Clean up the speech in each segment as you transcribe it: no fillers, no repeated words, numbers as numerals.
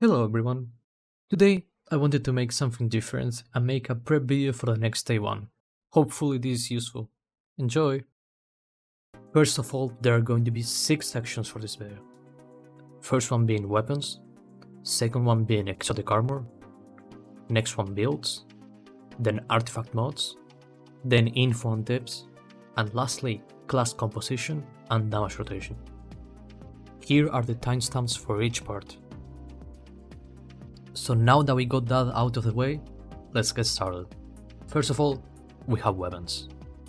Hello everyone. Today I wanted to make something different and make a prep video for the next day one. Hopefully this is useful. Enjoy! First of all, there are going to be 6 sections for this video. First one being weapons, second one being exotic armor, next one builds, then artifact mods, then info and tips, and lastly class composition and damage rotation. Here are the timestamps for each part. So now that we got that out of the way, let's get started. First of all, we have weapons.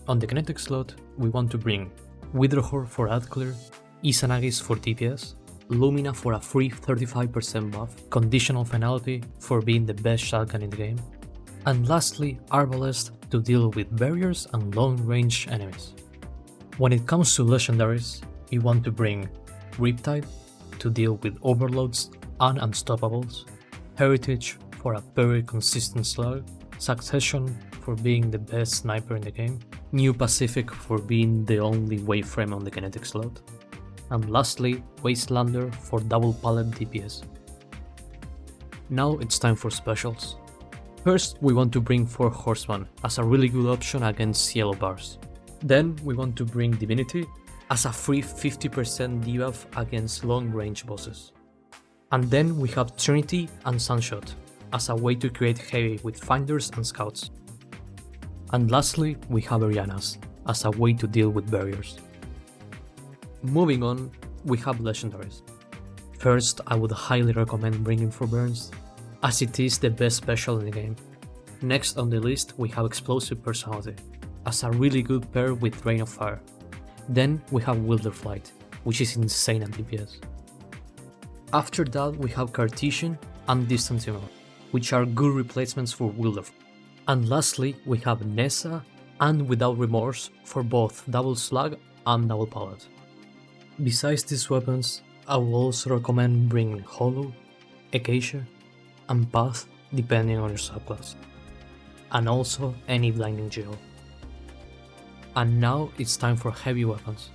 On the kinetic slot, we want to bring Witherhorde for ad clear, Izanagis for DPS, Lumina for a free 35% buff, conditional finality for being the best shotgun in the game, and lastly Arbalest to deal with barriers and long range enemies. When it comes to legendaries, we want to bring Riptide to deal with overloads and unstoppables, Heritage for a very consistent slug, Succession for being the best sniper in the game, New Pacific for being the only waveframe on the kinetic slot, and lastly Wastelander for double pallet DPS. Now it's time for specials. First we want to bring 4 Horsemen as a really good option against yellow bars. Then we want to bring Divinity as a free 50% debuff against long range bosses. And then we have Trinity and Sunshot as a way to create heavy with finders and scouts. And lastly we have Arianas as a way to deal with barriers. Moving on, we have legendaries. First, I would highly recommend bringing for Burns, as it is the best special in the game. Next on the list we have Explosive Personality as a really good pair with Rain of Fire. Then we have Wilderflight, which is insane at DPS. After that we have Cartesian and Distance Immoral, which are good replacements for Wilderflight. And lastly we have Nessa and Without Remorse for both double slug and double pallet. Besides these weapons, I will also recommend bringing Hollow, Acacia, and Path depending on your subclass, and also any Blinding Geo. And now it's time for heavy weapons.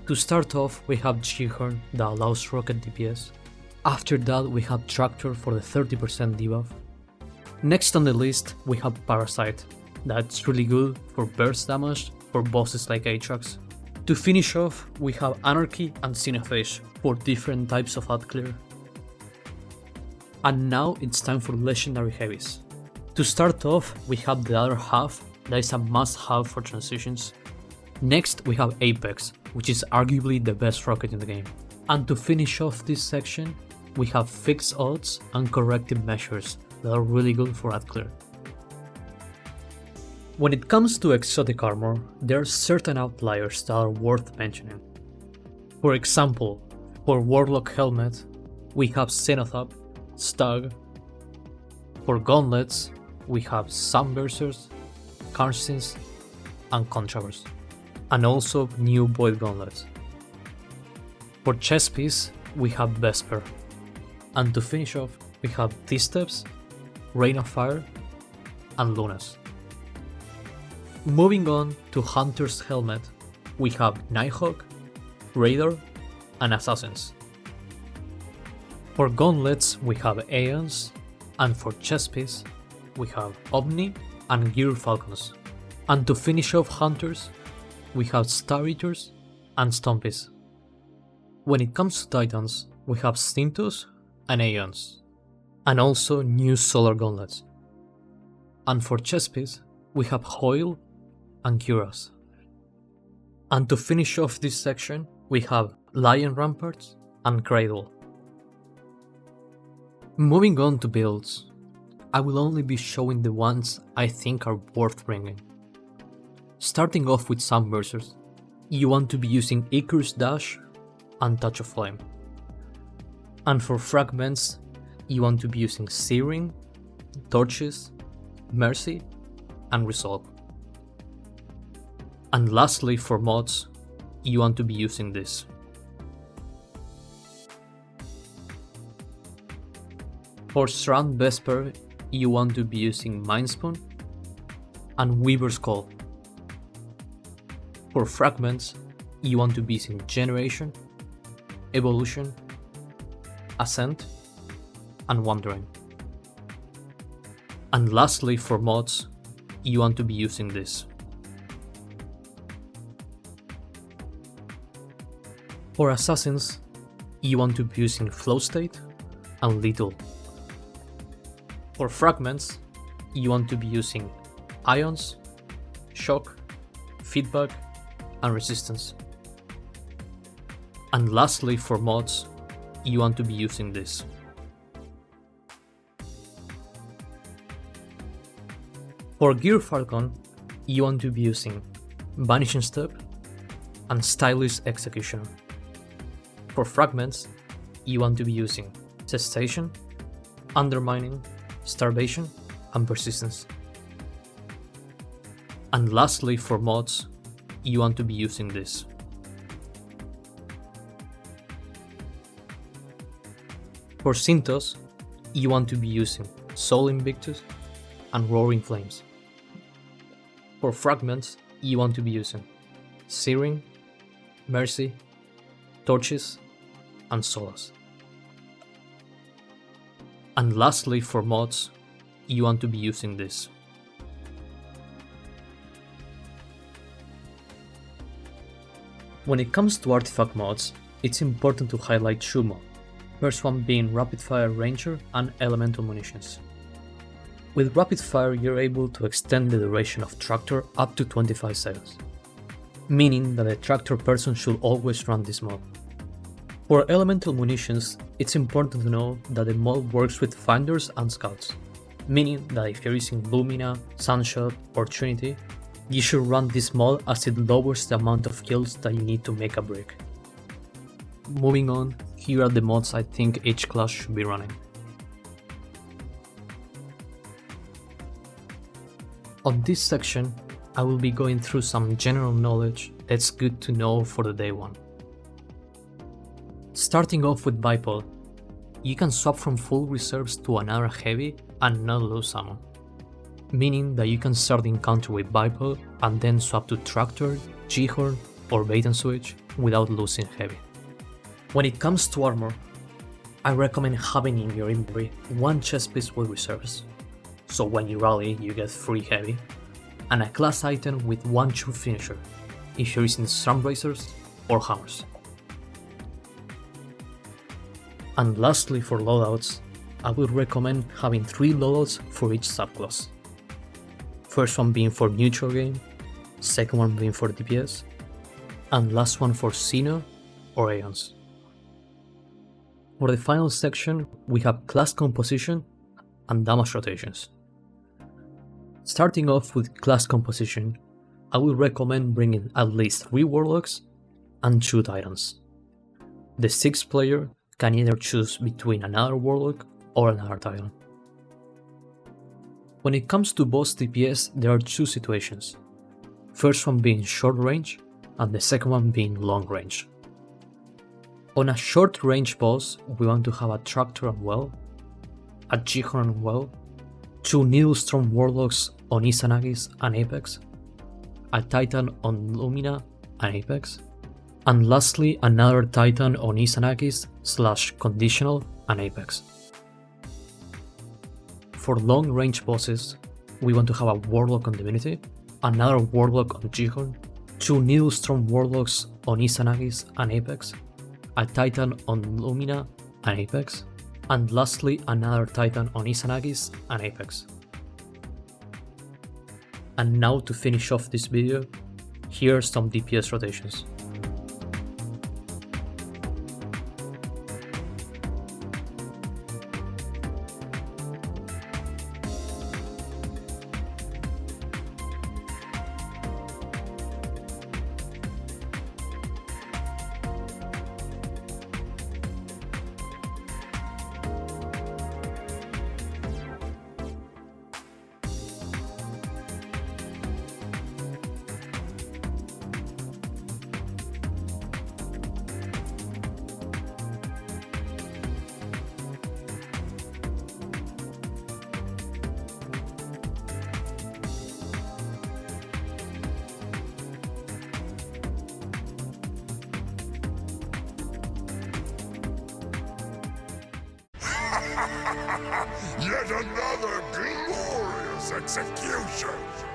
To start off we have G-Horn that allows rocket DPS, after that we have Tractor for the 30% debuff. Next on the list we have Parasite, that's really good for burst damage for bosses like Aatrox. To finish off we have Anarchy and Cinephage for different types of ad clear. And now it's time for legendary heavies. To start off we have the other half that is a must have for transitions. Next we have Apex, which is arguably the best rocket in the game. And to finish off this section we have Fixed Odds and Corrective Measures that are really good for ad clear. When it comes to exotic armor, there are certain outliers that are worth mentioning. For example, for Warlock Helmet we have Cenotap, Stag. For gauntlets we have Sunbursers, Karstins and Contraverse, and also new Void gauntlets. For chest piece we have Vesper, and to finish off we have T-Steps, Rain of Fire and Lunas. Moving on to Hunter's Helmet, we have Nighthawk, Raider and Assassins. For gauntlets we have Aeons, and for chest piece we have Omni and Gear Falcons. And to finish off Hunters, we have Star Eaters and Stompies. When it comes to Titans, we have Stintos and Aeons, and also new Solar Gauntlets. And for chest piece, we have Hoyle and Cuirass. And to finish off this section, we have Lion Ramparts and Cradle. Moving on to builds, I will only be showing the ones I think are worth bringing. Starting off with Sunbursers, you want to be using Icarus Dash and Touch of Flame. And for fragments, you want to be using Searing, Torches, Mercy and Resolve. And lastly for mods, you want to be using this. For Strand Vesper, you want to be using Mindspoon and Weaver's Call. For fragments, you want to be using Generation, Evolution, Ascent, and wandering. And lastly, for mods, you want to be using this. For assassins, you want to be using flow state and lethal. For fragments, you want to be using ions, shock, feedback, and resistance. And lastly, for mods, you want to be using this. For Gear Falcon, you want to be using Vanishing Step and Stylish Execution. For fragments, you want to be using Cessation, Undermining, Starvation, and Persistence. And lastly, for mods, you want to be using this. For Synthos, you want to be using Soul Invictus and Roaring Flames. For fragments, you want to be using Searing, Mercy, Torches, and Solace. And lastly, for mods, you want to be using this. When it comes to artifact mods, it's important to highlight two mods. First one being Rapid Fire Ranger and Elemental Munitions. With Rapid Fire, you're able to extend the duration of Tractor up to 25 seconds, meaning that a Tractor person should always run this mod. For Elemental Munitions, it's important to know that the mod works with Finders and Scouts, meaning that if you're using Lumina, Sunshot, or Trinity, you should run this mod as it lowers the amount of kills that you need to make a brick. Moving on, here are the mods I think each class should be running. On this section, I will be going through some general knowledge that's good to know for the day one. Starting off with Bipod, you can swap from full reserves to another heavy and not lose ammo, meaning that you can start the encounter with Bipod and then swap to Tractor, G-Horn, or Bait and Switch without losing heavy. When it comes to armor, I recommend having in your inventory one chest piece with reserves, so when you rally you get free heavy, and a class item with one true finisher, if you're using Stormbracers or Hammers. And lastly, for loadouts, I would recommend having 3 loadouts for each subclass. First one being for neutral game, second one being for DPS, and last one for Xeno or Aeons. For the final section, we have class composition and damage rotations. Starting off with class composition, I would recommend bringing at least 3 Warlocks and 2 Titans. The 6th player can either choose between another Warlock or another Titan. When it comes to boss DPS, there are 2 situations. First one being short range and the second one being long range. On a short range boss, we want to have a Tractor on Well, a G-Horn on Well, 2 Needlestorm Warlocks on Izanagis and Apex, a Titan on Lumina and Apex, and lastly another Titan on Izanagis / Conditional and Apex. For long range bosses, we want to have a Warlock on Divinity, another Warlock on G-Horn, 2 Needlestorm Warlocks on Izanagis and Apex, a Titan on Lumina and Apex, and lastly another Titan on Izanagis and Apex. And now to finish off this video, here are some DPS rotations. Yet another glorious execution!